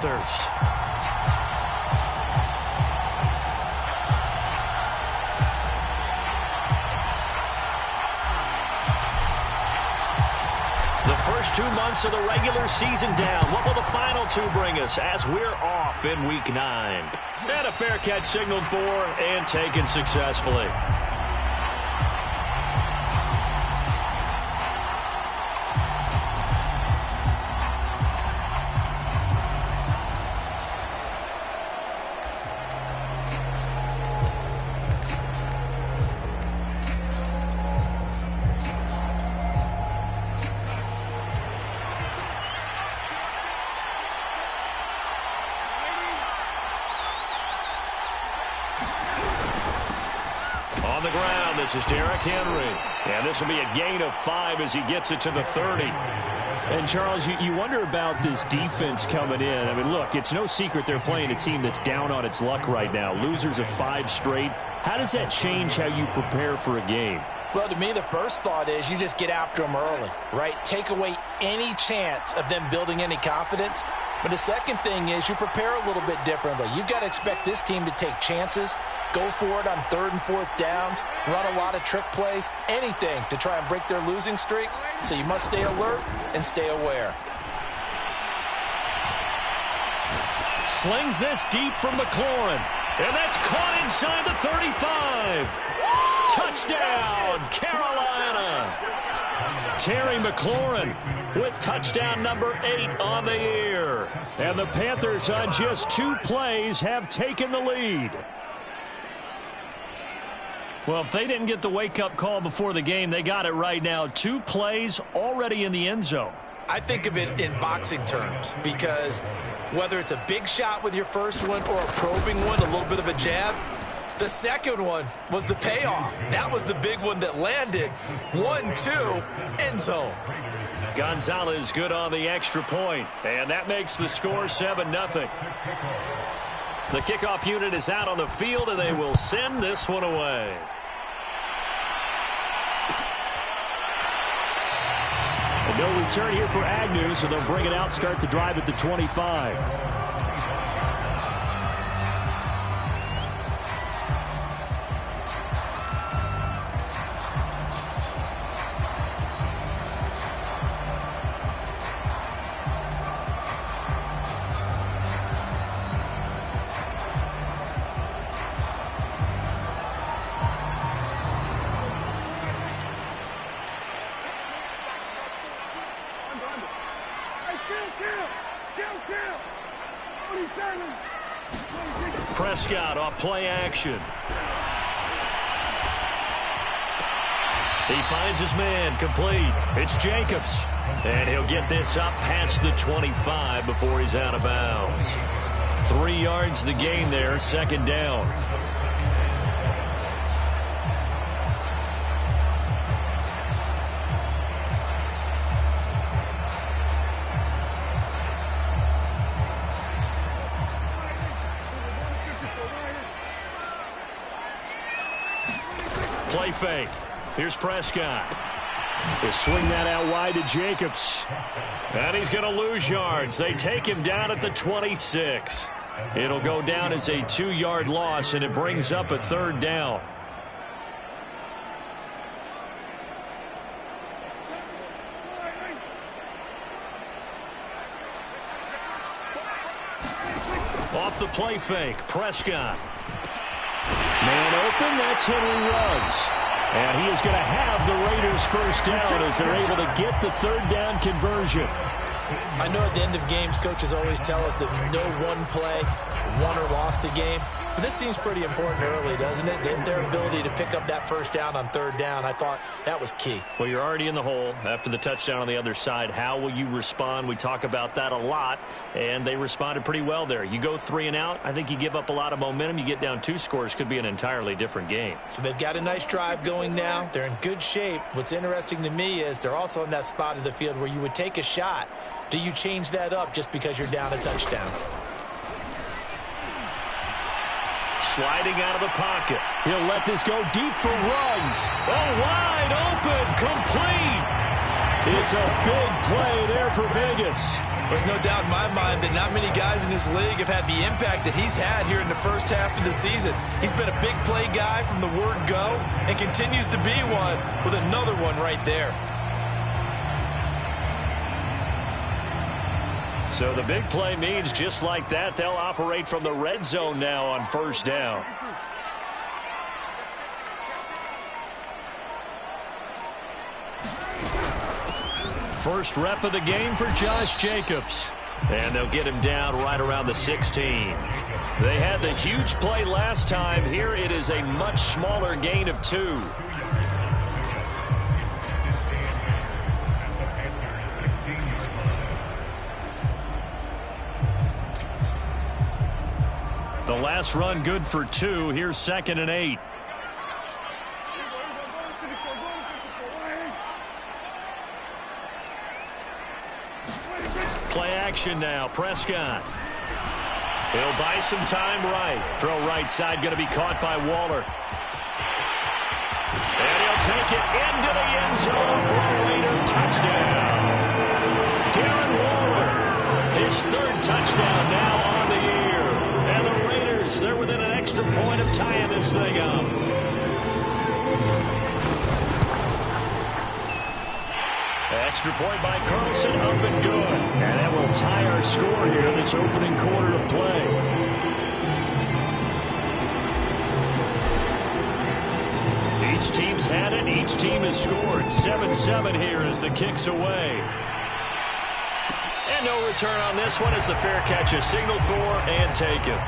Panthers. The first 2 months of the regular season down. What will the final two bring us as we're off in Week 9? And a fair catch signaled for and taken successfully. On the ground, this is Derrick Henry. And this will be a gain of 5 as he gets it to the 30. And, Charles, you wonder about this defense coming in. I mean, look, it's no secret they're playing a team that's down on its luck right now. Losers of 5 straight. How does that change how you prepare for a game? Well, to me, the first thought is you just get after them early, right? Take away any chance of them building any confidence. But the second thing is you prepare a little bit differently. You've got to expect this team to take chances, go for it on 3rd and 4th downs, run a lot of trick plays, anything to try and break their losing streak. So you must stay alert and stay aware. Slings this deep from McLaurin. And that's caught inside the 35. Touchdown, Carolina. Terry McLaurin with touchdown number 8 on the year. And the Panthers on just 2 plays have taken the lead. Well, if they didn't get the wake-up call before the game, they got it right now. 2 plays already in the end zone. I think of it in boxing terms because whether it's a big shot with your first one or a probing one, a little bit of a jab, the second one was the payoff. That was the big one that landed. 1-2, end zone. Gonzalez good on the extra point, and that makes the score 7-0. The kickoff unit is out on the field, and they will send this one away. And no return here for Agnew, so they'll bring it out, start the drive at the 25. Prescott off play action. He finds his man complete. It's Jacobs. And he'll get this up past the 25 before he's out of bounds. 3 yards the gain there, 2nd down. Play fake. Here's Prescott. He'll swing that out wide to Jacobs. And he's going to lose yards. They take him down at the 26. It'll go down as a 2-yard loss, and it brings up a 3rd down. Off the play fake, Prescott. Man open, that's Henry Ruggs. And he is going to have the Raiders first down as they're able to get the 3rd down conversion. I know at the end of games, coaches always tell us that no one play won or lost a game. But this seems pretty important early, doesn't it? Their ability to pick up that first down on 3rd down, I thought that was key. Well, you're already in the hole after the touchdown on the other side. How will you respond? We talk about that a lot, and they responded pretty well there. You go 3 and out, I think you give up a lot of momentum. You get down 2 scores, could be an entirely different game. So they've got a nice drive going now. They're in good shape. What's interesting to me is they're also in that spot of the field where you would take a shot. Do you change that up just because you're down a touchdown? Sliding out of the pocket. He'll let this go deep for Ruggs. Oh, wide open, complete. It's a big play there for Vegas. There's no doubt in my mind that not many guys in this league have had the impact that he's had here in the first half of the season. He's been a big play guy from the word go and continues to be one with another one right there. So the big play means just like that, they'll operate from the red zone now on first down. First rep of the game for Josh Jacobs. And they'll get him down right around the 16. They had the huge play last time. Here it is a much smaller gain of 2. The last run good for 2. Here's 2nd and 8. Play action now. Prescott. He'll buy some time right. Throw right side going to be caught by Waller. And he'll take it into the end zone for a Raider touchdown. Darren Waller, his 3rd touchdown now on the year. And the Raiders, they're within an extra point of tying this thing up. Extra point by Carlson, up and good. And that will tie our score here in this opening quarter of play. Each team's had it. Each team has scored. 7-7 here as the kick's away. And no return on this one as the fair catch is signaled for and taken.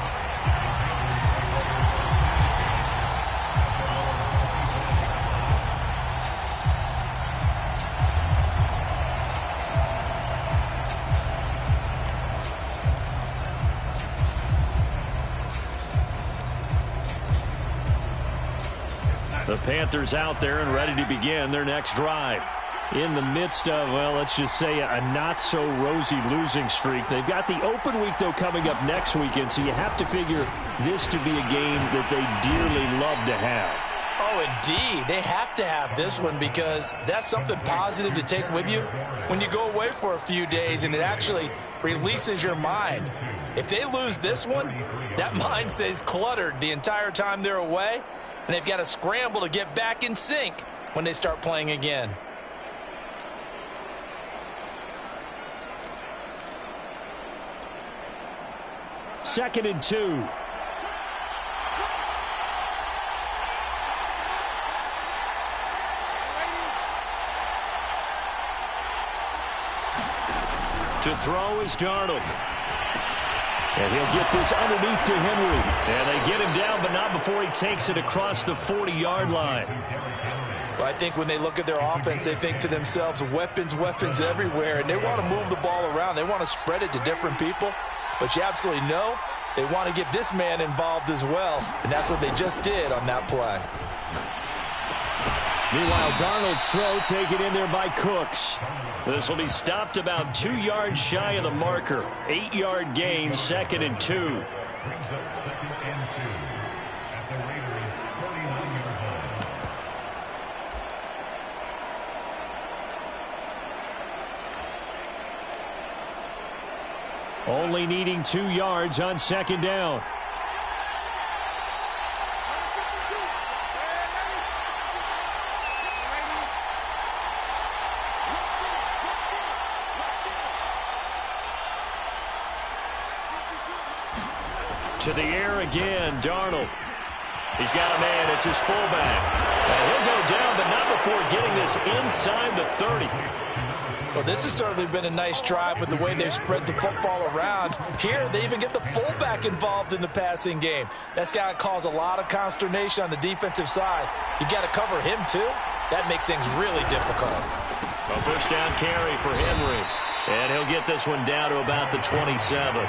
The Panthers out there and ready to begin their next drive. In the midst of, well, let's just say a not-so-rosy losing streak. They've got the open week, though, coming up next weekend, so you have to figure this to be a game that they dearly love to have. Oh, indeed. They have to have this one because that's something positive to take with you when you go away for a few days, and it actually releases your mind. If they lose this one, that mind stays cluttered the entire time they're away, and they've got to scramble to get back in sync when they start playing again. Second and 2. To throw is Darnold. And he'll get this underneath to Henry. And they get him down, but not before he takes it across the 40-yard line. Well, I think when they look at their offense, they think to themselves, weapons, weapons everywhere. And they want to move the ball around. They want to spread it to different people. But you absolutely know they want to get this man involved as well. And that's what they just did on that play. Meanwhile, Darnold's throw taken in there by Cooks. This will be stopped about 2 yards shy of the marker. 8-yard gain, 2nd and 2. Only needing 2 yards on 2nd down. To the air again, Darnold. He's got a man. It's his fullback. And he'll go down, but not before getting this inside the 30. Well, this has certainly been a nice drive with the way they've spread the football around. Here, they even get the fullback involved in the passing game. That's got to cause a lot of consternation on the defensive side. You've got to cover him, too. That makes things really difficult. A first down carry for Henry. And he'll get this one down to about the 27.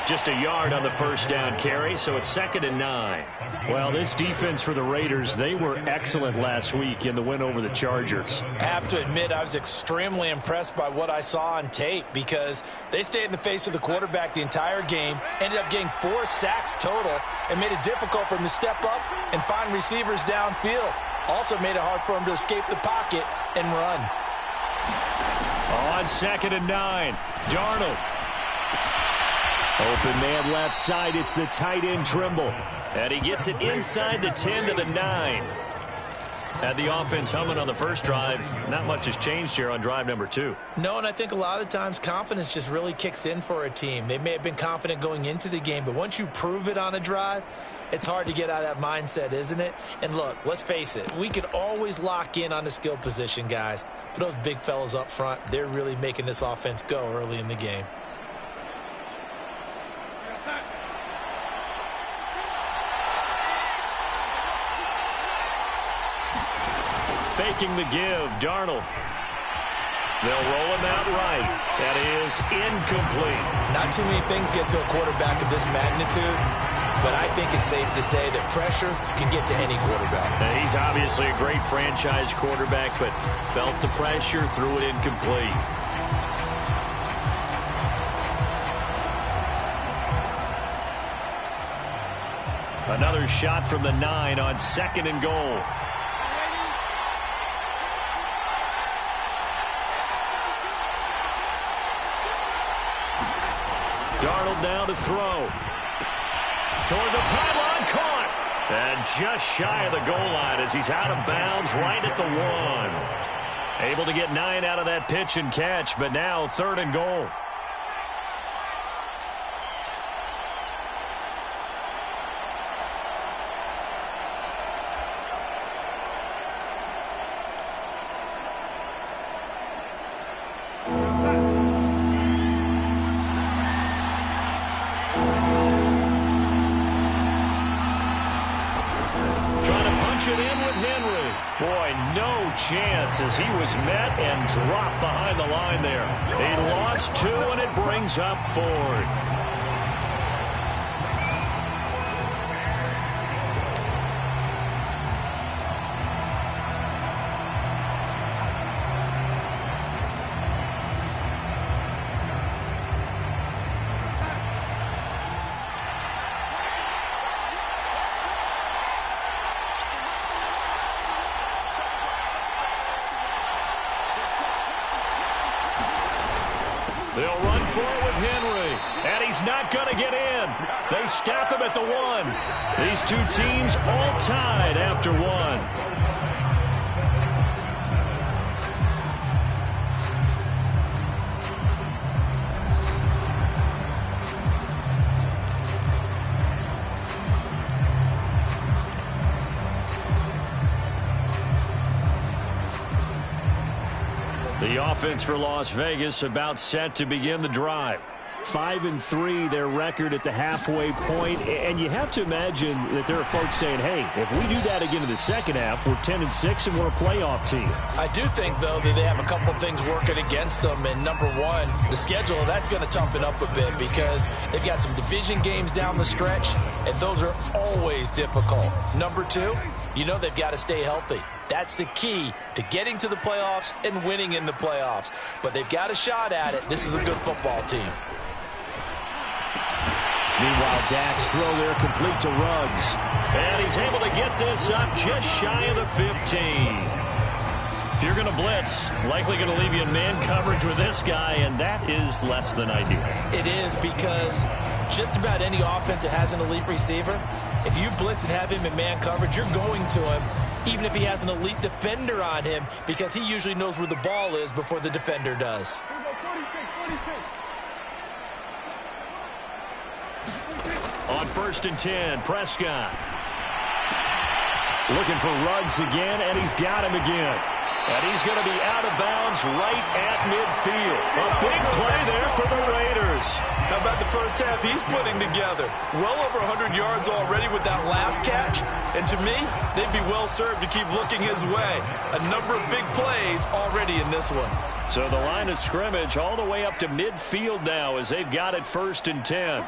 Just a yard on the first down carry, so it's 2nd and 9. Well, this defense for the Raiders, they were excellent last week in the win over the Chargers. I have to admit, I was extremely impressed by what I saw on tape because they stayed in the face of the quarterback the entire game, ended up getting 4 sacks total, and made it difficult for him to step up and find receivers downfield. Also made it hard for him to escape the pocket and run. On On 2nd and 9, Darnold. Open man left side. It's the tight end Trimble. And he gets it inside the 10 to the 9. Had the offense humming on the first drive. Not much has changed here on drive number 2. No, and I think a lot of times confidence just really kicks in for a team. They may have been confident going into the game, but once you prove it on a drive, it's hard to get out of that mindset, isn't it? And look, let's face it, we can always lock in on the skill position, guys. But those big fellas up front, they're really making this offense go early in the game. Faking the give, Darnold. They'll roll him out right. That is incomplete. Not too many things get to a quarterback of this magnitude, but I think it's safe to say that pressure can get to any quarterback. Now, he's obviously a great franchise quarterback, but felt the pressure, threw it incomplete. Another shot from the 9 on 2nd and goal. Darnold now to throw. Toward the pylon, caught. And just shy of the goal line as he's out of bounds right at the 1. Able to get 9 out of that pitch and catch, but now 3rd and goal. Chance as he was met and dropped behind the line there. He lost 2 and it brings up 4th. They'll run for it with Henry, and he's not going to get in. They stop him at the 1. These two teams all tied after 1. The offense for Las Vegas about set to begin the drive. 5-3 their record at the halfway point, and you have to imagine that there are folks saying, hey, if we do that again in the second half, we're 10-6 and we're a playoff team. I do think, though, that they have a couple of things working against them, and number one, the schedule, that's going to toughen up a bit because they've got some division games down the stretch, and those are always difficult. Number two, you know they've got to stay healthy. That's the key to getting to the playoffs and winning in the playoffs. But they've got a shot at it. This is a good football team. Meanwhile, Dak's throw there complete to Ruggs. And he's able to get this up just shy of the 15. If you're going to blitz, likely going to leave you in man coverage with this guy, and that is less than ideal. It is because just about any offense that has an elite receiver, if you blitz and have him in man coverage, you're going to him, even if he has an elite defender on him, because he usually knows where the ball is before the defender does. On 1st and 10, Prescott. Looking for Ruggs again, and he's got him again. And he's going to be out of bounds right at midfield. A big play there for the Raiders. How about the first half he's putting together? Well over 100 yards already with that last catch. And to me, they'd be well served to keep looking his way. A number of big plays already in this one. So the line of scrimmage all the way up to midfield now as they've got it 1st and 10.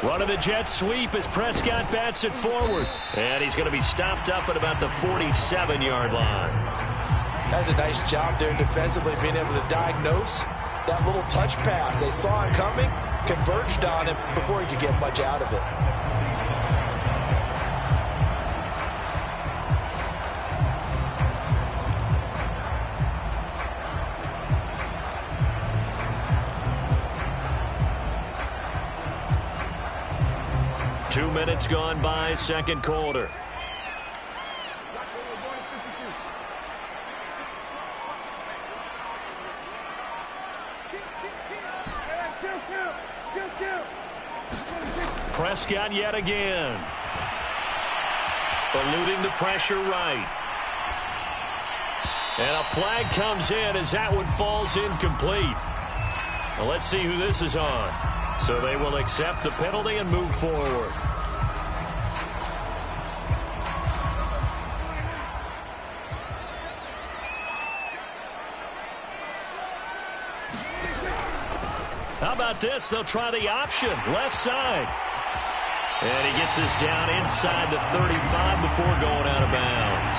Run of the jet sweep as Prescott bats it forward. And he's going to be stopped up at about the 47-yard line. That's a nice job there defensively, being able to diagnose that little touch pass. They saw it coming, converged on it before he could get much out of it. minutes gone by, second quarter. Prescott yet again. Eluding the pressure right. And a flag comes in as that one falls incomplete. Well, let's see who this is on. So they will accept the penalty and move forward. How about this? They'll try the option. Left side. And he gets this down inside the 35 before going out of bounds.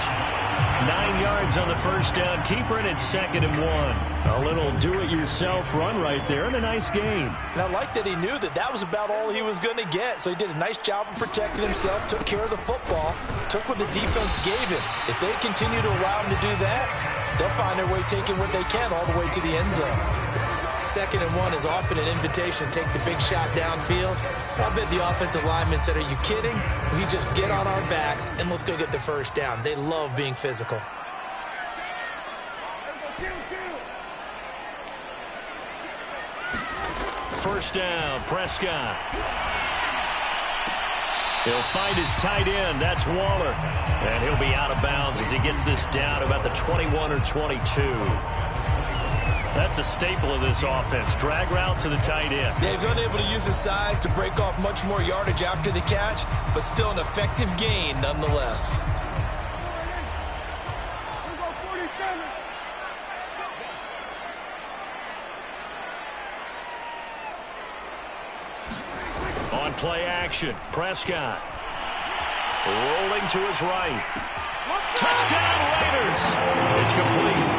9 yards on the first down. Keeper, and it's 2nd and 1. A little do-it-yourself run right there and a nice gain. And I like that he knew that that was about all he was going to get. So he did a nice job of protecting himself, took care of the football, took what the defense gave him. If they continue to allow him to do that, they'll find their way taking what they can all the way to the end zone. 2nd and 1 is often an invitation to take the big shot downfield. I bet the offensive lineman said, are you kidding? We just get on our backs and let's go get the first down. They love being physical. First down, Prescott. He'll find his tight end. That's Waller. And he'll be out of bounds as he gets this down about the 21 or 22. That's a staple of this offense. Drag route to the tight end. Yeah, he's unable to use his size to break off much more yardage after the catch, but still an effective gain nonetheless. On play action, Prescott. Rolling to his right. Touchdown, Raiders. It's complete.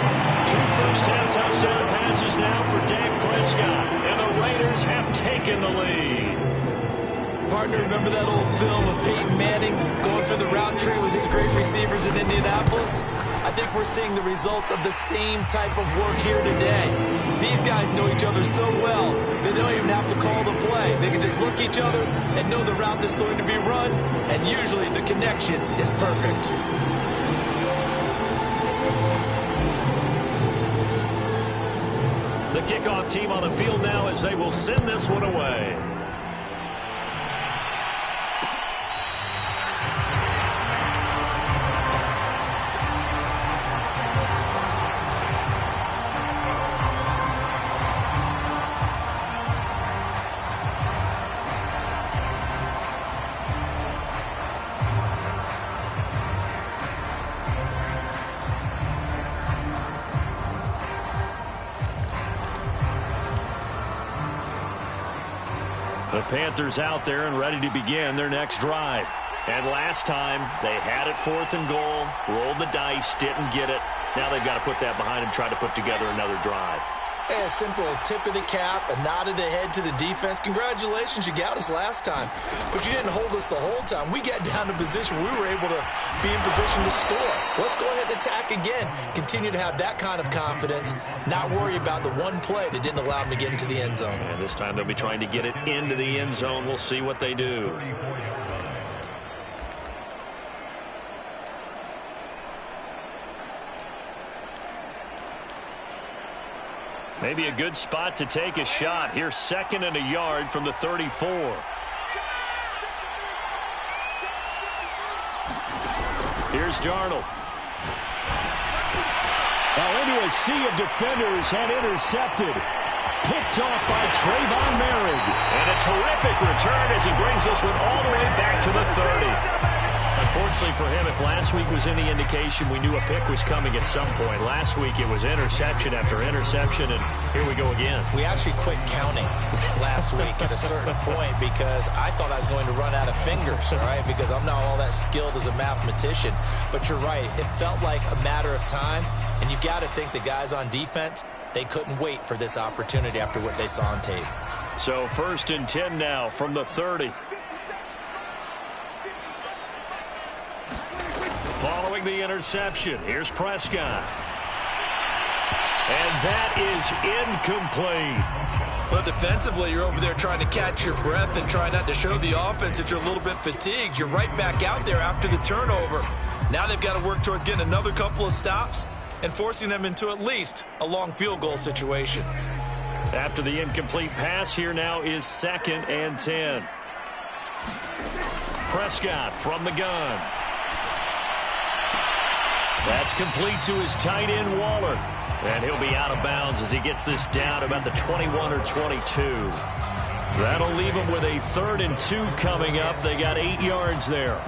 2 first-half touchdown passes now for Dak Prescott. And the Raiders have taken the lead. Partner, remember that old film of Peyton Manning going through the route tree with his great receivers in Indianapolis? I think we're seeing the results of the same type of work here today. These guys know each other so well that they don't even have to call the play. They can just look each other and know the route that's going to be run, and usually the connection is perfect. The kickoff team on the field now as they will send this one away. The Panthers out there and ready to begin their next drive. And last time, they had it 4th and goal, rolled the dice, didn't get it. Now they've got to put that behind them, try to put together another drive. A simple tip of the cap, a nod of the head to the defense. Congratulations, you got us last time. But you didn't hold us the whole time. We got down to position where we were able to be in position to score. Let's go ahead and attack again. Continue to have that kind of confidence, not worry about the one play that didn't allow them to get into the end zone. And this time they'll be trying to get it into the end zone. We'll see what they do. Maybe a good spot to take a shot. Here's 2nd and a yard from the 34. Here's Darnold. Now into a sea of defenders and intercepted. Picked off by Trayvon Merrick. And a terrific return as he brings this one all the way back to the 30. Unfortunately for him, if last week was any indication, we knew a pick was coming at some point. Last week it was interception after interception, and here we go again. We actually quit counting last week at a certain point because I thought I was going to run out of fingers, all right, because I'm not all that skilled as a mathematician. But you're right. It felt like a matter of time, and you've got to think the guys on defense, they couldn't wait for this opportunity after what they saw on tape. So 1st and 10 now from the 30. Following the interception, here's Prescott. And that is incomplete. But defensively, you're over there trying to catch your breath and try not to show the offense that you're a little bit fatigued. You're right back out there after the turnover. Now they've got to work towards getting another couple of stops and forcing them into at least a long field goal situation. After the incomplete pass, here now is 2nd and 10. Prescott from the gun. That's complete to his tight end, Waller. And he'll be out of bounds as he gets this down about the 21 or 22. That'll leave him with a 3rd and 2 coming up. They got 8 yards there.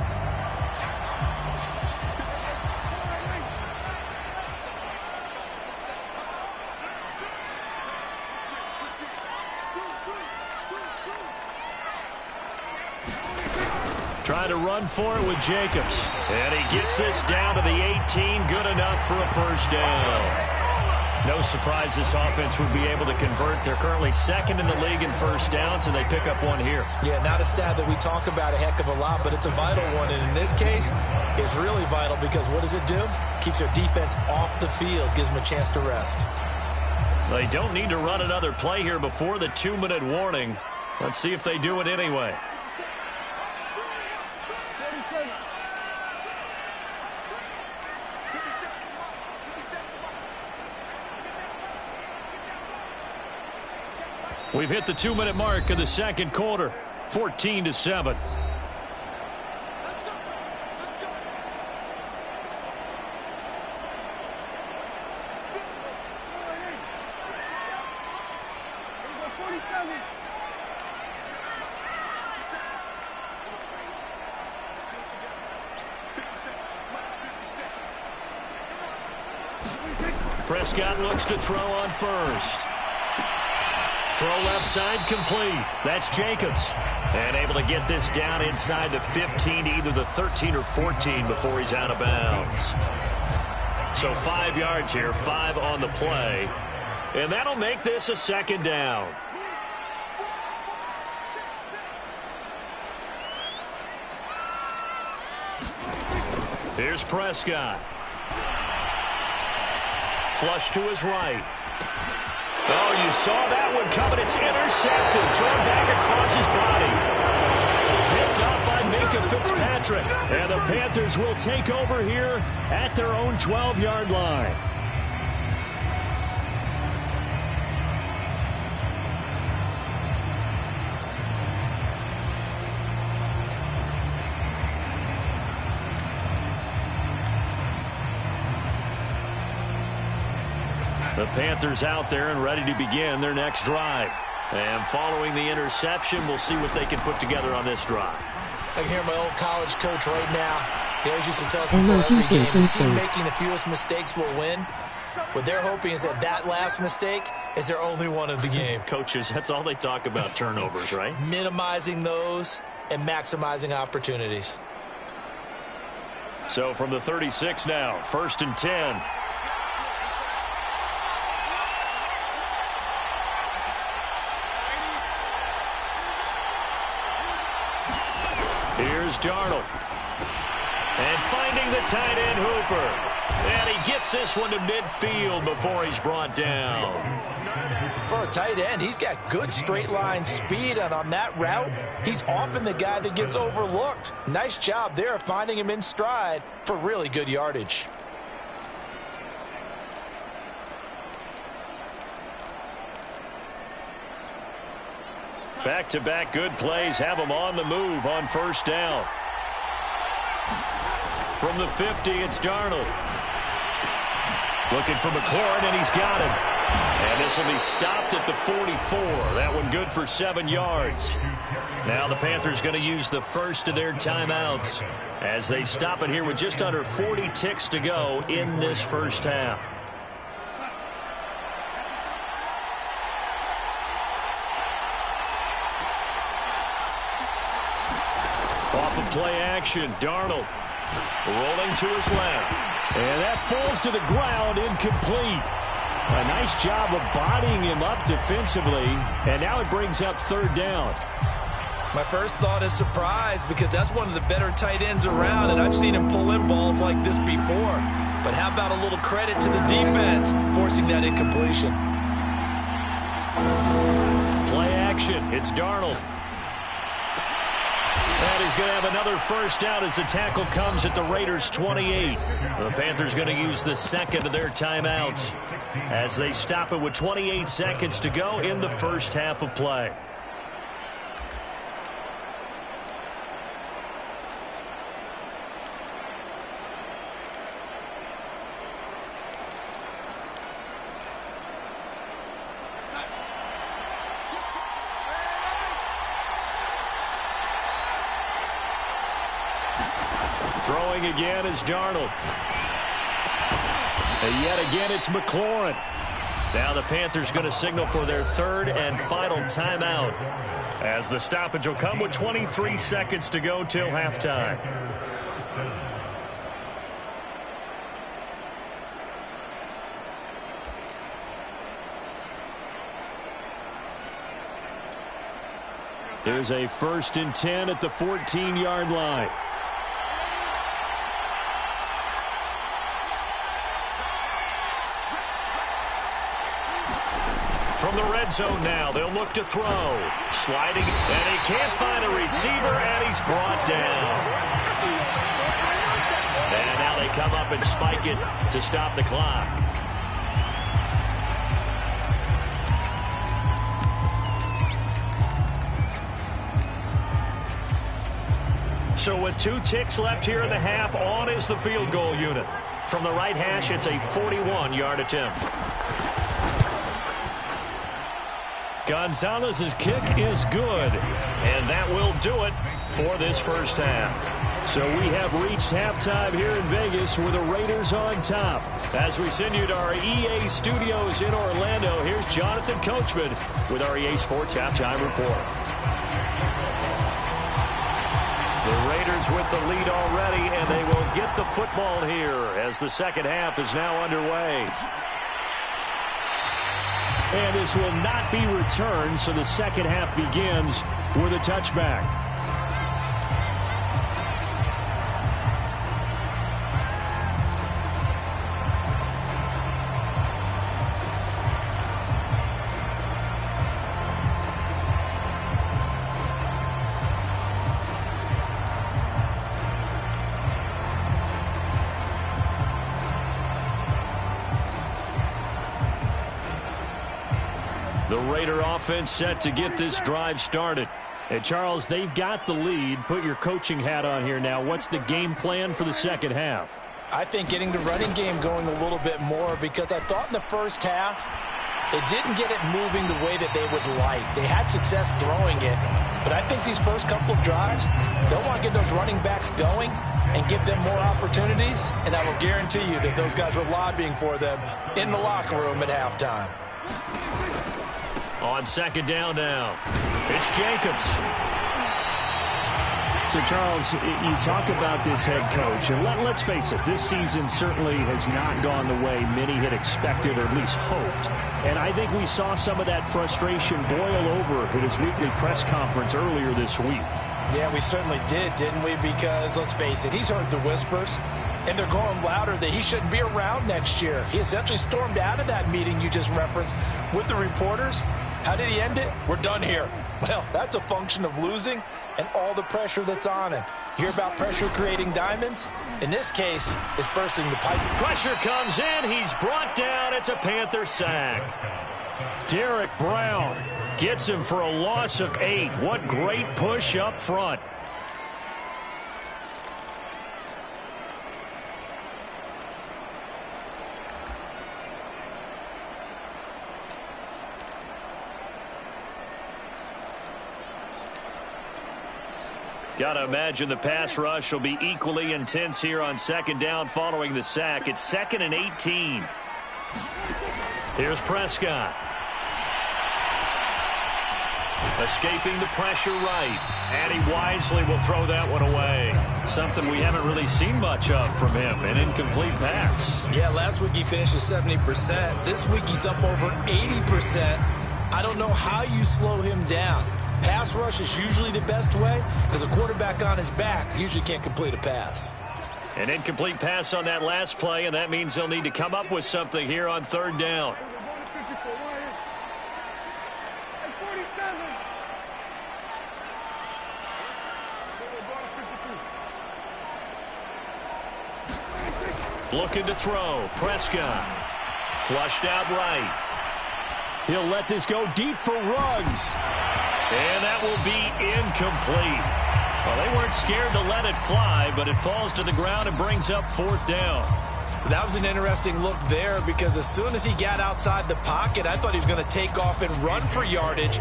Trying to run for it with Jacobs. And he gets this down to the 18. Good enough for a first down. No surprise this offense would be able to convert. They're currently 2nd in the league in first downs, and they pick up one here. Yeah, not a stat that we talk about a heck of a lot, but it's a vital one. And in this case, it's really vital because what does it do? Keeps their defense off the field, gives them a chance to rest. They don't need to run another play here before the 2-minute warning. Let's see if they do it anyway. We've hit the 2-minute mark of the second quarter, 14-7. Prescott looks to throw on first. Throw left side complete. That's Jacobs. And able to get this down inside the 15 to either the 13 or 14 before he's out of bounds. So 5 yards here, 5 on the play. And that'll make this a 2nd down. Here's Prescott. Flush to his right. Oh, you saw that one coming. It's intercepted. Thrown back across his body. Picked up by Minkah Fitzpatrick. And the Panthers will take over here at their own 12-yard line. The Panthers out there and ready to begin their next drive. And following the interception, we'll see what they can put together on this drive. I can hear my old college coach right now. He always used to tell us before every game, the team making the fewest mistakes will win. What they're hoping is that last mistake is their only one of the game. Coaches, that's all they talk about, turnovers, right? Minimizing those and maximizing opportunities. So from the 36 now, 1st and 10. Here's Darnold. And finding the tight end Hooper. And he gets this one to midfield before he's brought down. For a tight end, he's got good straight line speed, and on that route, he's often the guy that gets overlooked. Nice job there of finding him in stride for really good yardage. Back-to-back good plays have him on the move on first down. From the 50, it's Darnold. Looking for McLaurin, and he's got him. And this will be stopped at the 44. That one good for 7 yards. Now the Panthers going to use the first of their timeouts as they stop it here with just under 40 ticks to go in this first half. Off of play action, Darnold rolling to his left. And that falls to the ground, incomplete. A nice job of bodying him up defensively, and now it brings up 3rd down. My first thought is surprise because that's one of the better tight ends around, and I've seen him pull in balls like this before. But how about a little credit to the defense forcing that incompletion? action. It's Darnold. And he's going to have another first down as the tackle comes at the Raiders' 28. The Panthers going to use the second of their timeouts as they stop it with 28 seconds to go in the first half of play. Throwing again is Darnold. And yet again it's McLaurin. Now the Panthers going to signal for their third and final timeout as the stoppage will come with 23 seconds to go till halftime. There's a 1st and 10 at the 14-yard line. From the red zone now, they'll look to throw. Sliding, and he can't find a receiver, and he's brought down. And now they come up and spike it to stop the clock. So with 2 ticks left here in the half, on is the field goal unit. From the right hash, it's a 41-yard attempt. Gonzalez's kick is good, and that will do it for this first half. So we have reached halftime here in Vegas with the Raiders on top. As we send you to our EA studios in Orlando, here's Jonathan Coachman with our EA Sports Halftime Report. The Raiders with the lead already, and they will get the football here as the second half is now underway. And this will not be returned, so the second half begins with a touchback. The Raider offense set to get this drive started. And Charles, they've got the lead. Put your coaching hat on here now. What's the game plan for the second half? I think getting the running game going a little bit more, because I thought in the first half it didn't get it moving the way that they would like. They had success throwing it, but I think these first couple of drives, they'll want to get those running backs going and give them more opportunities, and I will guarantee you that those guys were lobbying for them in the locker room at halftime. On second down now, it's Jacobs. So, Charles, you talk about this head coach, and let's face it, this season certainly has not gone the way many had expected or at least hoped. And I think we saw some of that frustration boil over at his weekly press conference earlier this week. Yeah, we certainly did, didn't we? Because, let's face it, he's heard the whispers, and they're going louder that he shouldn't be around next year. He essentially stormed out of that meeting you just referenced with the reporters. How did he end it? We're done here. Well, that's a function of losing and all the pressure that's on him. Hear about pressure creating diamonds? In this case, it's bursting the pipe. Pressure comes in. He's brought down. It's a Panther sack. Derek Brown gets him for a loss of 8. What great push up front. Got to imagine the pass rush will be equally intense here on second down following the sack. It's 2nd and 18. Here's Prescott. Escaping the pressure right. And he wisely will throw that one away. Something we haven't really seen much of from him. An incomplete pass. Yeah, last week he finished at 70%. This week he's up over 80%. I don't know how you slow him down. Pass rush is usually the best way because a quarterback on his back usually can't complete a pass. An incomplete pass on that last play, and that means they'll need to come up with something here on third down. Looking to throw. Prescott. Flushed out right. He'll let this go deep for Ruggs. And that will be incomplete. Well, they weren't scared to let it fly, but it falls to the ground and brings up 4th down. That was an interesting look there because as soon as he got outside the pocket, I thought he was going to take off and run for yardage.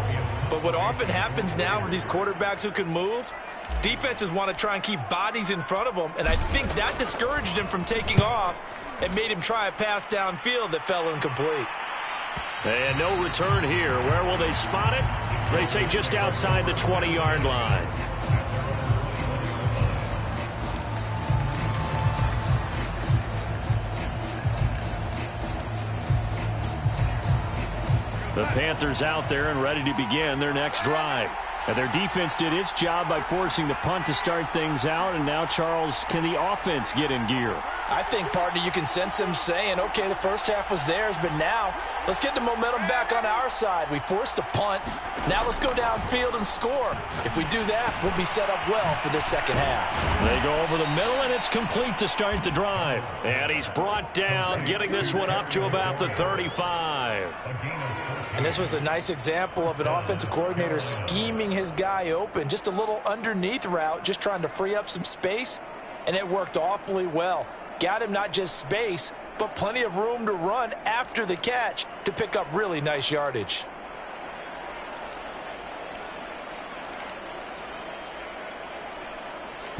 But what often happens now with these quarterbacks who can move, defenses want to try and keep bodies in front of them, and I think that discouraged him from taking off and made him try a pass downfield that fell incomplete. And no return here. Where will they spot it? They say just outside the 20-yard line. The Panthers out there and ready to begin their next drive. And their defense did its job by forcing the punt to start things out. And now, Charles, can the offense get in gear? I think, partner, you can sense them saying, okay, the first half was theirs, but now let's get the momentum back on our side. We forced a punt. Now let's go downfield and score. If we do that, we'll be set up well for this second half. They go over the middle, and it's complete to start the drive. And he's brought down, getting this one up to about the 35. And this was a nice example of an offensive coordinator scheming his guy open. Just a little underneath route, just trying to free up some space, and it worked awfully well. Got him not just space, but plenty of room to run after the catch to pick up really nice yardage.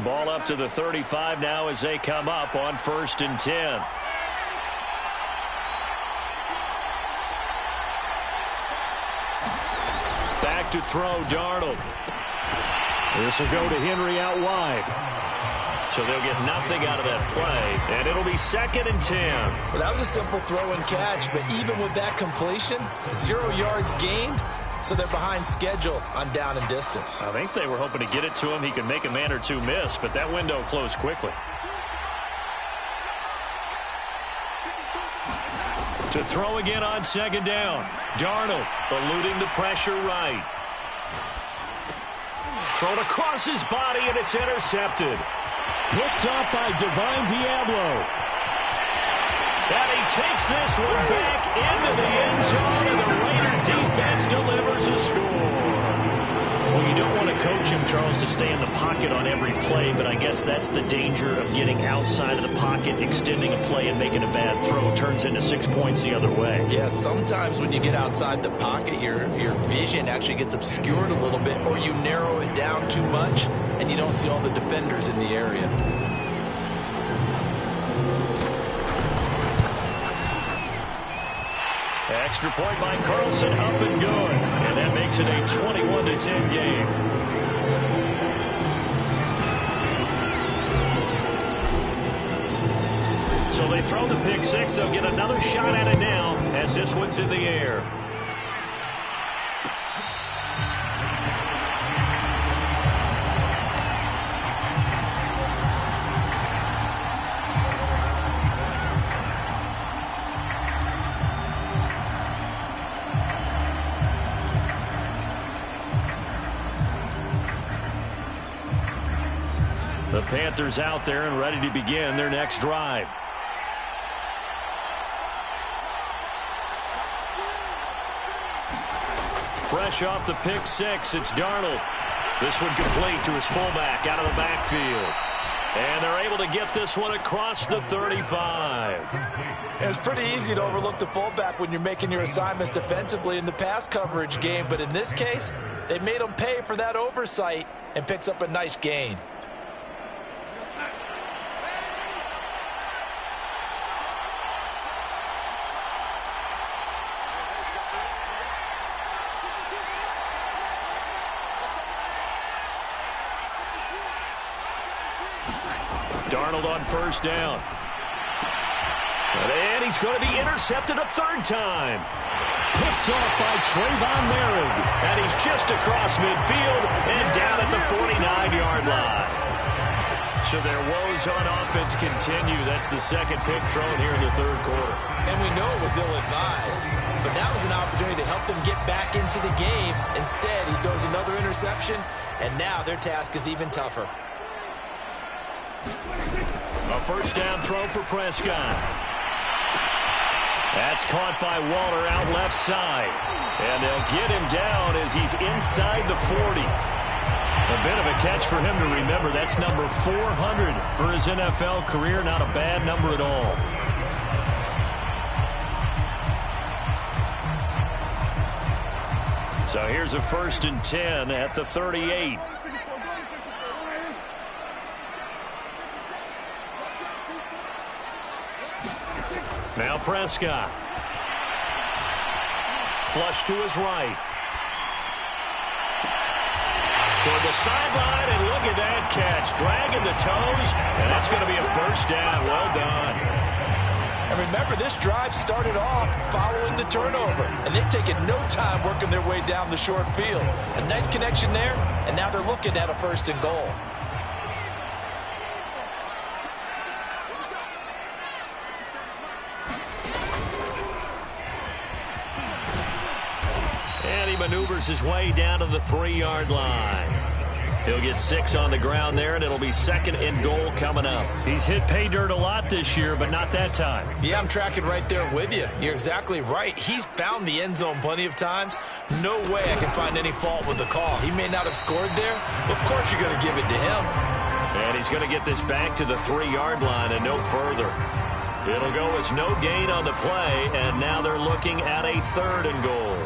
Ball up to the 35 now as they come up on 1st and 10. Back to throw, Darnold. This will go to Henry out wide. So they'll get nothing out of that play, and it'll be 2nd and 10. Well, that was a simple throw and catch, but even with that completion, 0 yards gained, so they're behind schedule on down and distance. I think they were hoping to get it to him. He could make a man or two miss, but that window closed quickly. To throw again on 2nd down. Darnold eluding the pressure right. Thrown across his body, and it's intercepted. Picked up by Divine Diablo. And he takes this one back into the end zone, and the Raider defense delivers a score. Well, you don't want to coach him, Charles, to stay in the pocket on every play, but I guess that's the danger of getting outside of the pocket, extending a play and making a bad throw. Turns into 6 points the other way. Yeah, sometimes when you get outside the pocket, your vision actually gets obscured a little bit, or you narrow it down too much, and you don't see all the defenders in the area. Extra point by Carlson, up and good. And that makes it a 21-10 game. So they throw the pick six. They'll get another shot at it now as this one's in the air. The Panthers out there and ready to begin their next drive. Fresh off the pick six, it's Darnold. This one complete to his fullback out of the backfield. And they're able to get this one across the 35. It's pretty easy to overlook the fullback when you're making your assignments defensively in the pass coverage game. But in this case, they made him pay for that oversight and picks up a nice gain. Darnold on first down. And he's going to be intercepted a third time. Picked off by Trayvon Merritt. And he's just across midfield and down at the 49-yard line. So their woes on offense continue. That's the second pick thrown here in the third quarter. And we know it was ill-advised, but that was an opportunity to help them get back into the game. Instead, he throws another interception, and now their task is even tougher. A first down throw for Prescott. That's caught by Waller out left side. And they'll get him down as he's inside the 40. A bit of a catch for him to remember. That's number 400 for his NFL career. Not a bad number at all. So here's a 1st and 10 at the 38. Now Prescott. Flush to his right. Toward the sideline, and look at that catch. Dragging the toes, and that's going to be a first down. Well done. And remember, this drive started off following the turnover, and they've taken no time working their way down the short field. A nice connection there, and now they're looking at a 1st and goal. And he maneuvers his way down to the 3-yard line. He'll get 6 on the ground there, and it'll be 2nd and goal coming up. He's hit pay dirt a lot this year, but not that time. Yeah, I'm tracking right there with you. You're exactly right. He's found the end zone plenty of times. No way I can find any fault with the call. He may not have scored there, but of course you're going to give it to him. And he's going to get this back to the 3-yard line and no further. It'll go as no gain on the play, and now they're looking at a 3rd and goal.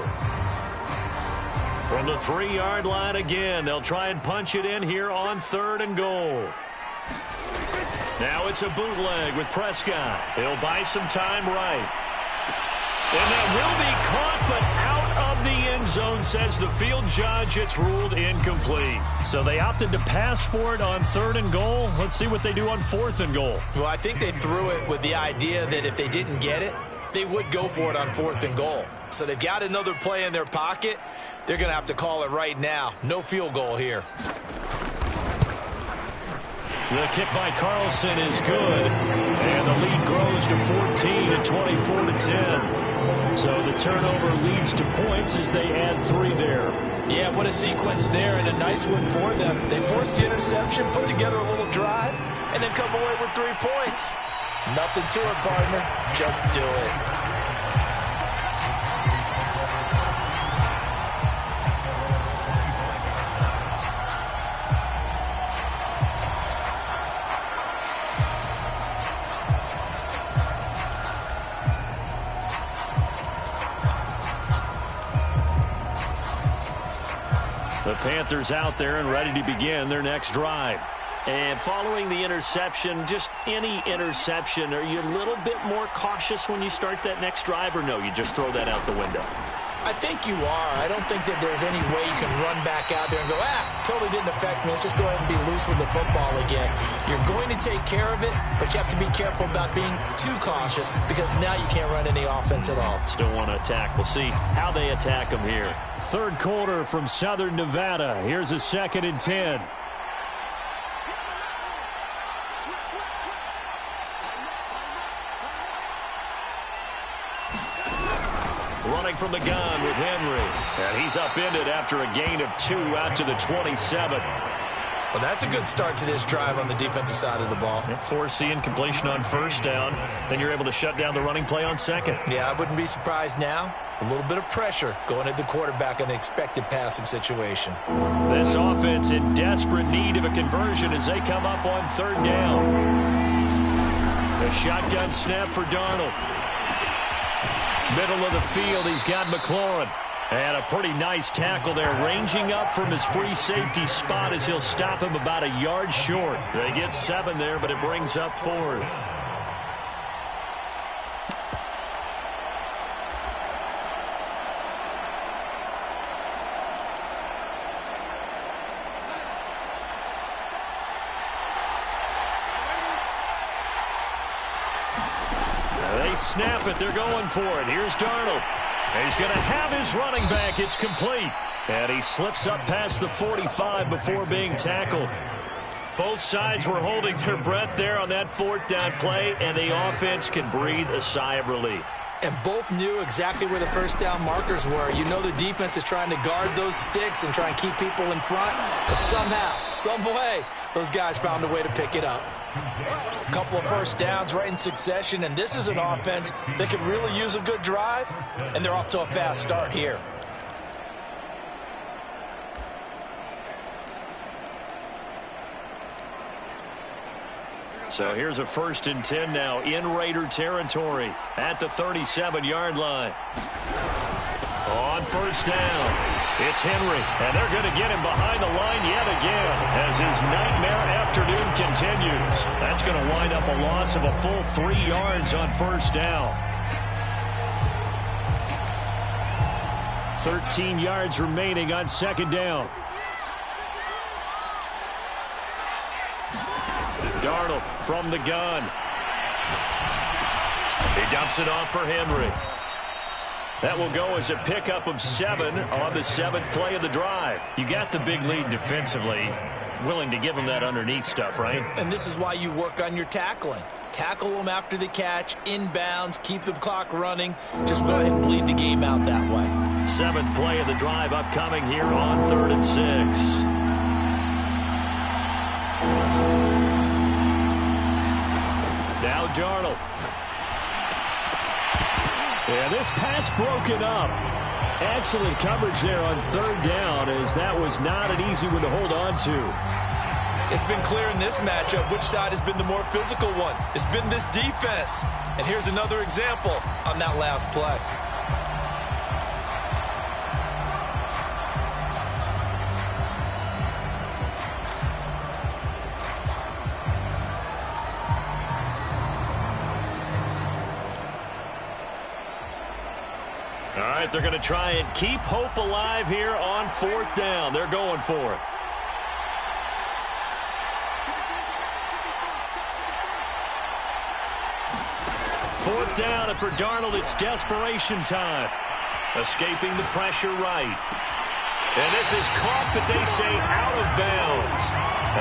From the 3-yard line again, they'll try and punch it in here on 3rd and goal. Now it's a bootleg with Prescott. He'll buy some time right. And that will be caught, but out of the end zone, says the field judge. It's ruled incomplete. So they opted to pass for it on 3rd and goal. Let's see what they do on 4th and goal. Well, I think they threw it with the idea that if they didn't get it, they would go for it on 4th and goal. So they've got another play in their pocket. They're going to have to call it right now. No field goal here. The kick by Carlson is good. And the lead grows to 14 and 24-10. So the turnover leads to points as they add 3 there. Yeah, what a sequence there, and a nice one for them. They force the interception, put together a little drive, and then come away with 3 points. Nothing to it, partner. Just do it. The Panthers out there and ready to begin their next drive. And following the interception, just any interception, are you a little bit more cautious when you start that next drive, or no, you just throw that out the window? I think you are. I don't think that there's any way you can run back out there and go, totally didn't affect me. Let's just go ahead and be loose with the football again. You're going to take care of it, but you have to be careful about being too cautious because now you can't run any offense at all. Still want to attack. We'll see how they attack them here. 3rd quarter from Southern Nevada. Here's a 2nd and 10. Running from the gun with Henry. And he's upended after a gain of 2 out to the 27. Well, that's a good start to this drive on the defensive side of the ball. Force the incompletion on 1st down. Then you're able to shut down the running play on 2nd. Yeah, I wouldn't be surprised now. A little bit of pressure going at the quarterback in an expected passing situation. This offense in desperate need of a conversion as they come up on 3rd down. The shotgun snap for Darnold. Middle of the field, he's got McLaurin. And a pretty nice tackle there, ranging up from his free safety spot as he'll stop him about a yard short. They get 7 there, but it brings up 4th. They snap it. They're going for it. Here's Darnold. He's going to have his running back. It's complete. And he slips up past the 45 before being tackled. Both sides were holding their breath there on that 4th down play, and the offense can breathe a sigh of relief. And both knew exactly where the first down markers were. You know the defense is trying to guard those sticks and try and keep people in front. But somehow, some way, those guys found a way to pick it up. A couple of first downs right in succession, and this is an offense that could really use a good drive, and they're off to a fast start here. So here's a 1st and 10 now in Raider territory at the 37-yard line. On first down, it's Henry, and they're going to get him behind the line yet again as his nightmare afternoon continues. That's going to wind up a loss of a full 3 yards on first down. 13 yards remaining on second down. Darnold from the gun. He dumps it off for Henry. That will go as a pickup of 7 on the 7th play of the drive. You got the big lead defensively. Willing to give them that underneath stuff, right? And this is why you work on your tackling. Tackle them after the catch, inbounds, keep the clock running. Just go ahead and bleed the game out that way. 7th play of the drive upcoming here on 3rd and 6. Now Darnold. Yeah, this pass broken up. Excellent coverage there on 3rd down, as that was not an easy one to hold on to. It's been clear in this matchup which side has been the more physical one. It's been this defense. And here's another example on that last play. All right, they're going to try and keep hope alive here on 4th down. They're going for it. Fourth down, and for Darnold, it's desperation time. Escaping the pressure right. And this is caught, but they say out of bounds.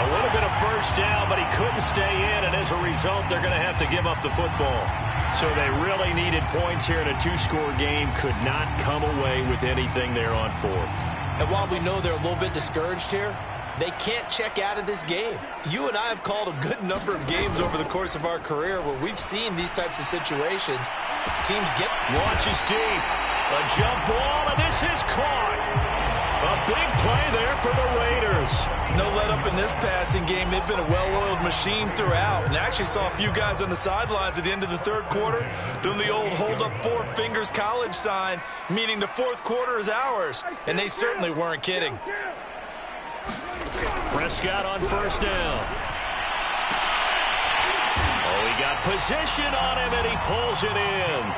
A little bit of first down, but he couldn't stay in, and as a result, they're going to have to give up the football. So they really needed points here in a 2-score game. Could not come away with anything there on 4th. And while we know they're a little bit discouraged here, they can't check out of this game. You and I have called a good number of games over the course of our career where we've seen these types of situations. Teams get... Launches deep. A jump ball, and this is caught. A big play there for the Raiders. No let up in this passing game. They've been a well-oiled machine throughout. And actually saw a few guys on the sidelines at the end of the 3rd quarter doing the old hold up 4 fingers college sign, meaning the 4th quarter is ours. And they certainly weren't kidding. Prescott on first down. Oh, he got position on him, and he pulls it in.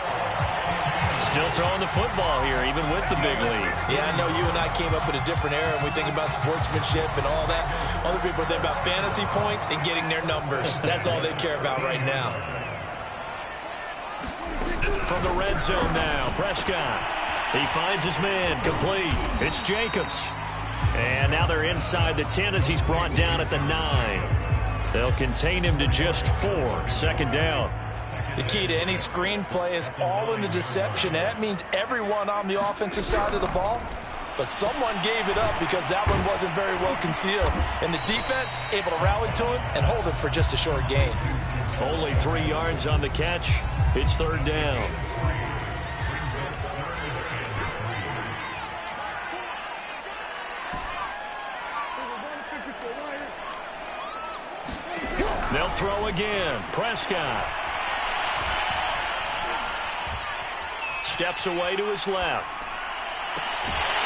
Still throwing the football here, even with the big lead. Yeah, I know you and I came up in a different era, and we think about sportsmanship and all that. Other people think about fantasy points and getting their numbers. That's all they care about right now. From the red zone now, Prescott. He finds his man, complete. It's Jacobs. And now they're inside the 10 as he's brought down at the 9. They'll contain him to just 4. 2nd down. The key to any screenplay is all in the deception, and that means everyone on the offensive side of the ball. But someone gave it up because that one wasn't very well concealed. And the defense able to rally to him and hold him for just a short gain. Only 3 yards on the catch. It's 3rd down. They'll throw again. Prescott. Steps away to his left.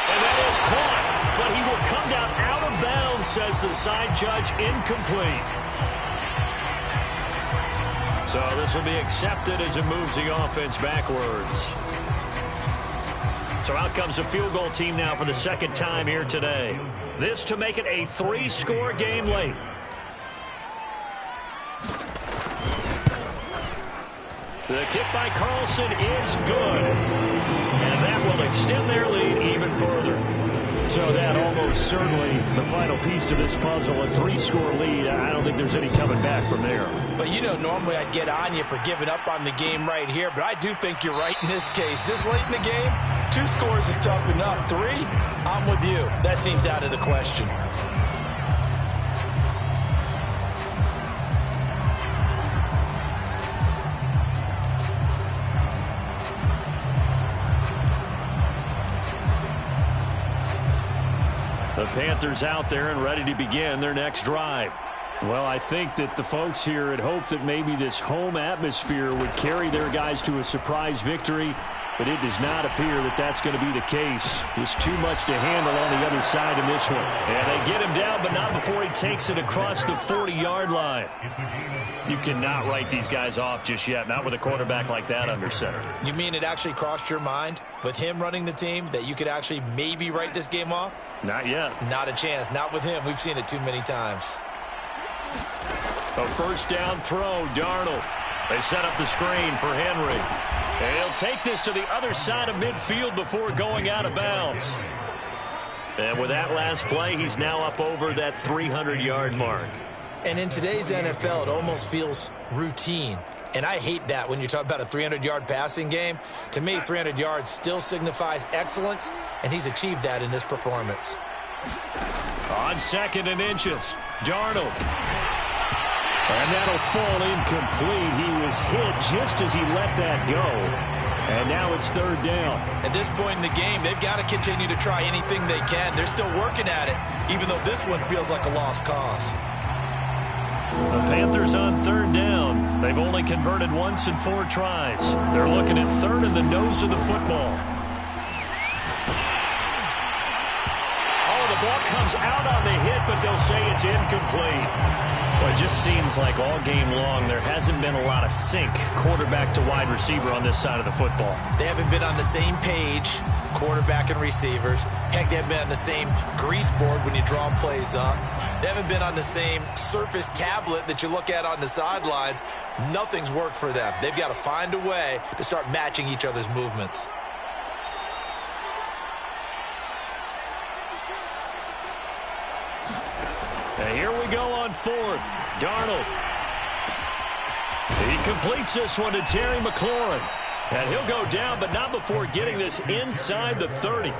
And that is caught, but he will come down out of bounds, says the side judge, incomplete. So this will be accepted as it moves the offense backwards. So out comes a field goal team now for the 2nd time here today. This to make it a 3-score game late. The kick by Carlson is good. And that will extend their lead even further. So that almost certainly the final piece to this puzzle, a 3-score lead. I don't think there's any coming back from there. But, you know, normally I'd get on you for giving up on the game right here, but I do think you're right in this case. This late in the game, 2 scores is tough enough. 3, I'm with you. That seems out of the question. The Panthers out there and ready to begin their next drive. Well, I think that the folks here had hoped that maybe this home atmosphere would carry their guys to a surprise victory, but it does not appear that that's going to be the case. Just too much to handle on the other side in this one. And they get him down, but not before he takes it across the 40-yard line. You cannot write these guys off just yet, not with a quarterback like that under center. You mean it actually crossed your mind with him running the team that you could actually maybe write this game off? Not yet. Not a chance. Not with him. We've seen it too many times. A first down throw, Darnold. They set up the screen for Henry. And he'll take this to the other side of midfield before going out of bounds. And with that last play, he's now up over that 300-yard mark. And in today's NFL, it almost feels routine. And I hate that when you talk about a 300-yard passing game. To me, 300 yards still signifies excellence, and he's achieved that in this performance. On 2nd and inches, Darnold. And that'll fall incomplete. He was hit just as he let that go. And now it's 3rd down. At this point in the game, they've got to continue to try anything they can. They're still working at it, even though this one feels like a lost cause. The Panthers on 3rd down. They've only converted once in 4 tries. They're looking at 3rd in the nose of the football. Oh, the ball comes out on the hit, but they'll say it's incomplete. Well, it just seems like all game long there hasn't been a lot of sync quarterback to wide receiver on this side of the football. They haven't been on the same page, quarterback and receivers. Heck, they haven't been on the same grease board when you draw plays up. They haven't been on the same Surface tablet that you look at on the sidelines. Nothing's worked for them. They've got to find a way to start matching each other's movements. And here we go on 4th. Darnold. He completes this one to Terry McLaurin. And he'll go down, but not before getting this inside the 30.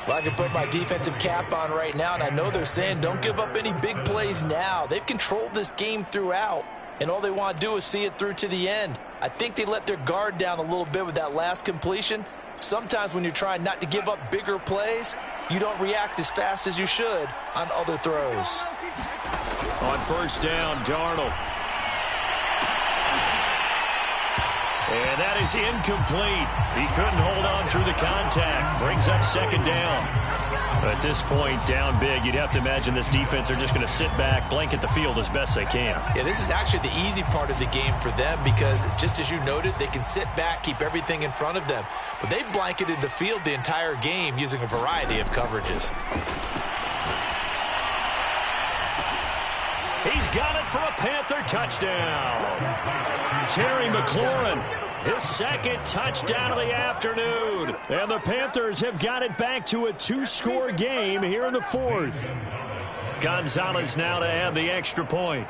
Well, I can put my defensive cap on right now, and I know they're saying don't give up any big plays now. They've controlled this game throughout, and all they want to do is see it through to the end. I think they let their guard down a little bit with that last completion. Sometimes when you're trying not to give up bigger plays, you don't react as fast as you should on other throws. On 1st down, Darnold. And that is incomplete. He couldn't hold on through the contact. Brings up 2nd down. At this point, down big, you'd have to imagine this defense are just going to sit back, blanket the field as best they can. Yeah, this is actually the easy part of the game for them because, just as you noted, they can sit back, keep everything in front of them. But they've blanketed the field the entire game using a variety of coverages. He's got it for a Panther touchdown. Terry McLaurin, his 2nd touchdown of the afternoon. And the Panthers have got it back to a 2-score game here in the 4th. Gonzalez now to add the extra point.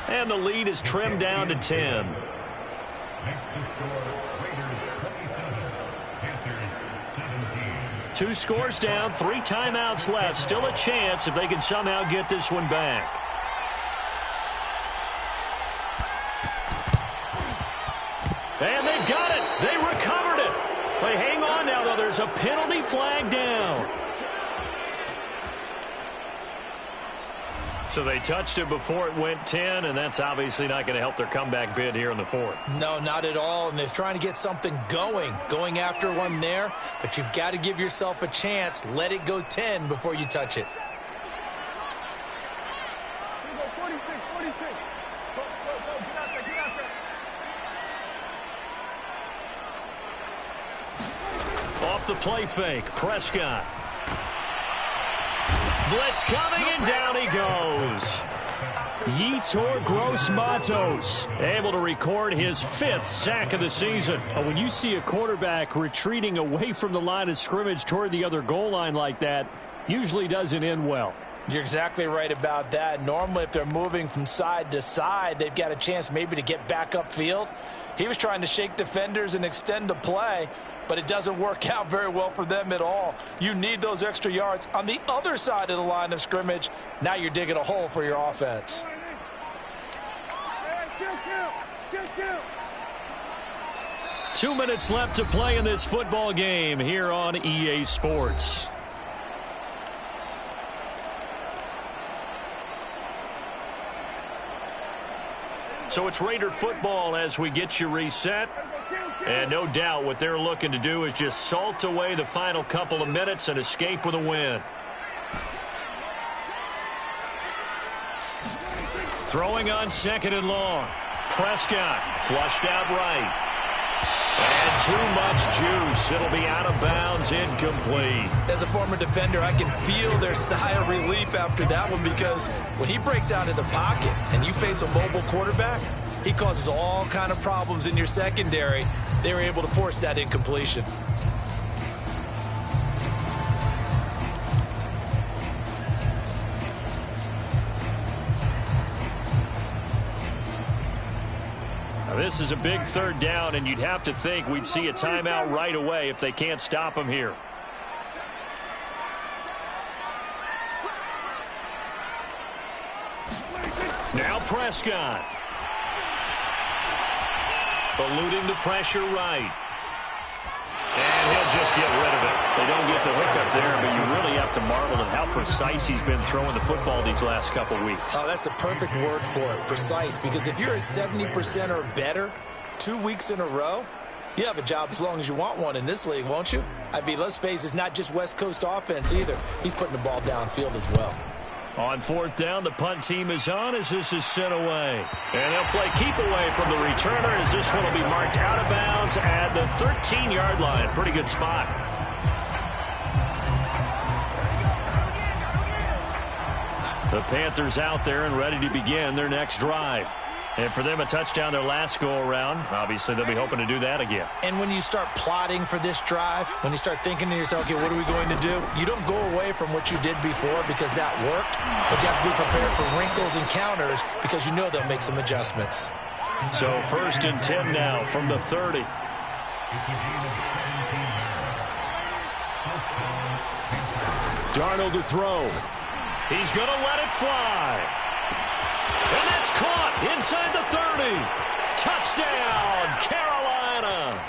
And the lead is trimmed down to 10. Two scores down, 3 timeouts left. Still a chance if they can somehow get this one back. And they've got it. They recovered it. They hang on now, though. There's a penalty flag down. So they touched it before it went 10, and that's obviously not going to help their comeback bid here in the 4th. No, not at all, and they're trying to get something going after one there, but you've got to give yourself a chance. Let it go 10 before you touch it. Off the play fake, Prescott. Blitz coming, and down he goes. Yetur Gross-Matos able to record his 5th sack of the season. When you see a quarterback retreating away from the line of scrimmage toward the other goal line like that, usually doesn't end well. You're exactly right about that. Normally, if they're moving from side to side, they've got a chance maybe to get back upfield. He was trying to shake defenders and extend the play, but it doesn't work out very well for them at all. You need those extra yards on the other side of the line of scrimmage. Now you're digging a hole for your offense. 2 minutes left to play in this football game here on EA Sports. So it's Raider football as we get you reset. And no doubt what they're looking to do is just salt away the final couple of minutes and escape with a win. Throwing on 2nd and long. Prescott flushed out right. And too much juice. It'll be out of bounds, incomplete. As a former defender, I can feel their sigh of relief after that one, because when he breaks out of the pocket and you face a mobile quarterback, he causes all kind of problems in your secondary. They were able to force that incompletion. Now, this is a big 3rd down, and you'd have to think we'd see a timeout right away if they can't stop him here. Now Prescott. Eluding the pressure right. And he'll just get rid of it. They don't get the hook up there, but you really have to marvel at how precise he's been throwing the football these last couple weeks. Oh, that's the perfect word for it, precise. Because if you're at 70% or better 2 weeks in a row, you have a job as long as you want one in this league, won't you? I mean, let's face it, it's not just West Coast offense either. He's putting the ball downfield as well. On 4th down, the punt team is on as this is sent away. And they'll play keep away from the returner as this one will be marked out of bounds at the 13-yard line. Pretty good spot. The Panthers out there and ready to begin their next drive. And for them, a touchdown their last go-around. Obviously, they'll be hoping to do that again. And when you start plotting for this drive, when you start thinking to yourself, okay, what are we going to do? You don't go away from what you did before because that worked, but you have to be prepared for wrinkles and counters because you know they'll make some adjustments. So 1st and 10 now from the 30. Darnold to throw. He's going to let it fly. And that's caught inside the 30. Touchdown, Carolina.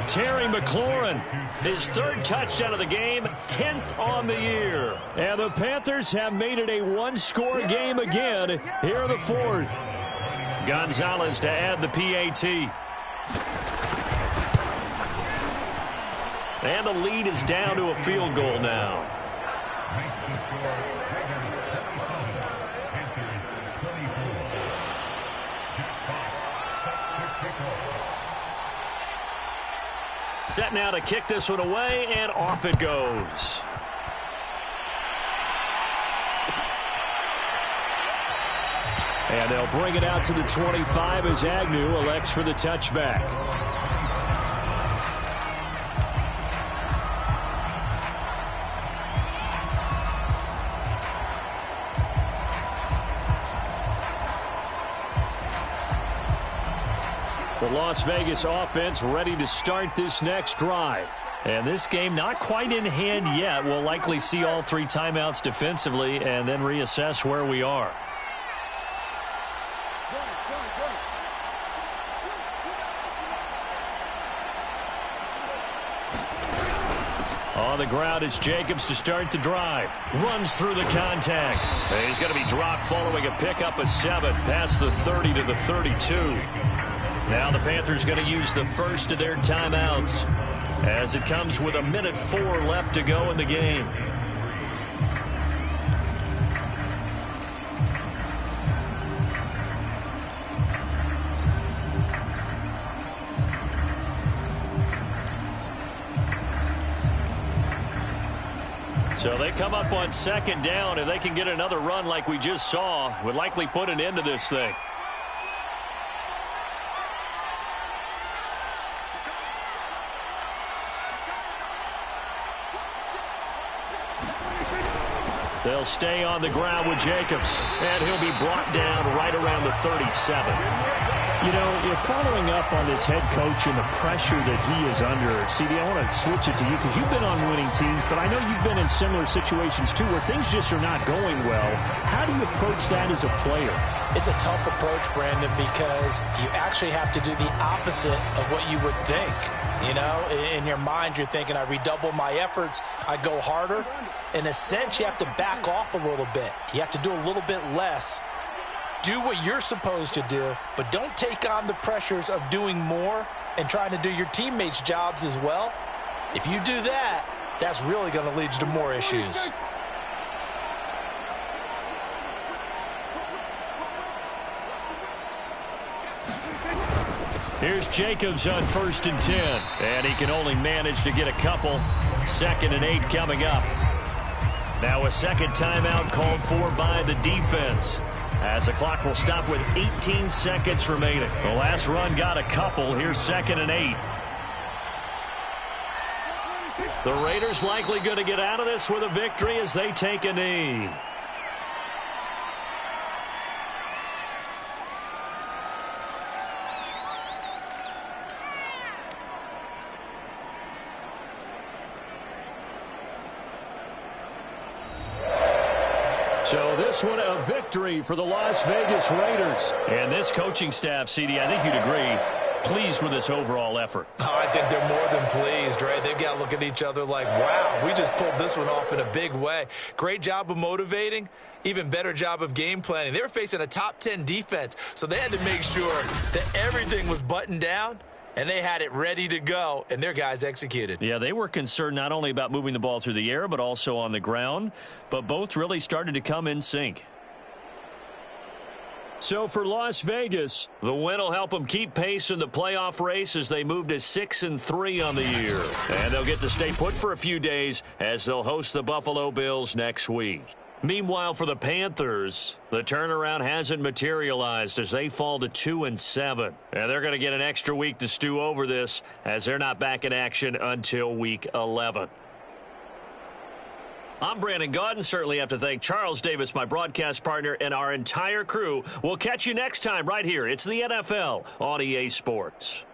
Terry McLaurin, his 3rd touchdown of the game, 10th on the year. And the Panthers have made it a 1-score game again here in the 4th. Gonzalez to add the PAT. And the lead is down to a field goal now. Set now to kick this one away, and off it goes. And they'll bring it out to the 25 as Agnew elects for the touchback. The Las Vegas offense ready to start this next drive. And this game not quite in hand yet. We'll likely see all 3 timeouts defensively and then reassess where we are. On the ground, it's Jacobs to start the drive. Runs through the contact. And he's going to be dropped following a pickup of 7 past the 30 to the 32. Now the Panthers going to use the first of their timeouts as it comes with 1:04 left to go in the game. So they come up on second down. If they can get another run like we just saw, would likely put an end to this thing. They'll stay on the ground with Jacobs, and he'll be brought down right around the 37. You know, if following up on this head coach and the pressure that he is under, CD, I want to switch it to you because you've been on winning teams, but I know you've been in similar situations too where things just are not going well. How do you approach that as a player? It's a tough approach, Brandon, because you actually have to do the opposite of what you would think. You know, in your mind, you're thinking, I redouble my efforts, I go harder. In a sense, you have to back off a little bit. You have to do a little bit less. Do what you're supposed to do, but don't take on the pressures of doing more and trying to do your teammates' jobs as well. If you do that, that's really going to lead you to more issues. Here's Jacobs on 1st and 10, and he can only manage to get a couple. 2nd and 8 coming up. Now a second timeout called for by the defense, as the clock will stop with 18 seconds remaining. The last run got a couple. Here's 2nd and 8. The Raiders likely going to get out of this with a victory as they take a knee. So this one a victory for the Las Vegas Raiders. And this coaching staff, CD, I think you'd agree, pleased with this overall effort. Oh, I think they're more than pleased, right? They've got to look at each other like, wow, we just pulled this one off in a big way. Great job of motivating. Even better job of game planning. They were facing a top 10 defense, so they had to make sure that everything was buttoned down. And they had it ready to go, and their guys executed. Yeah, they were concerned not only about moving the ball through the air, but also on the ground. But both really started to come in sync. So for Las Vegas, the win will help them keep pace in the playoff race as they move to 6-3 on the year. And they'll get to stay put for a few days as they'll host the Buffalo Bills next week. Meanwhile, for the Panthers, the turnaround hasn't materialized as they fall to 2-7. And they're going to get an extra week to stew over this as they're not back in action until week 11. I'm Brandon Gaudin. Certainly have to thank Charles Davis, my broadcast partner, and our entire crew. We'll catch you next time right here. It's the NFL on EA Sports.